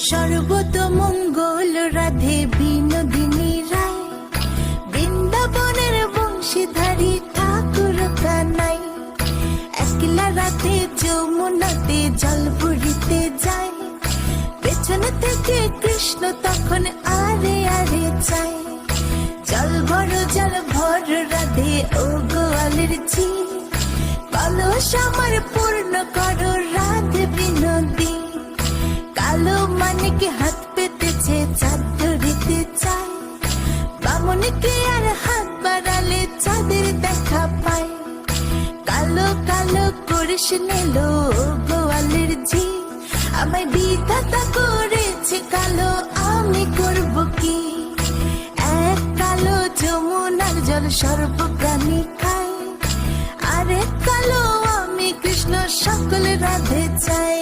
সর্বতমঙ্গল রাধে বিনোদিনী রায়, বৃন্দাবনের বংশীধারী ঠাকুর কানাই। একলা রাতে যমুনাতে জল ভরিতে যায়, পেছনে থেকে কৃষ্ণ তখন আরে আরে চায়। জল ভর রাধে ও গোয়ালের ঝি, কলস আমার পূর্ণ করো রাধে বিনোদী। কালো মানিকে হাত পেতেছে চাঁদ ধরিতে চায়, বামনকে আর হাত বাড়ালে চাঁদের দেখা পায়। কালো কালো করিস নিলো গোয়ালের ঝি, আমায় বিধাতা করেছে কালো, আমি করব কি? এক কালো যমুনার জল সর্বপ্রাণী খায়, আরেক কালো আমি কৃষ্ণ সকল রাধে চাই।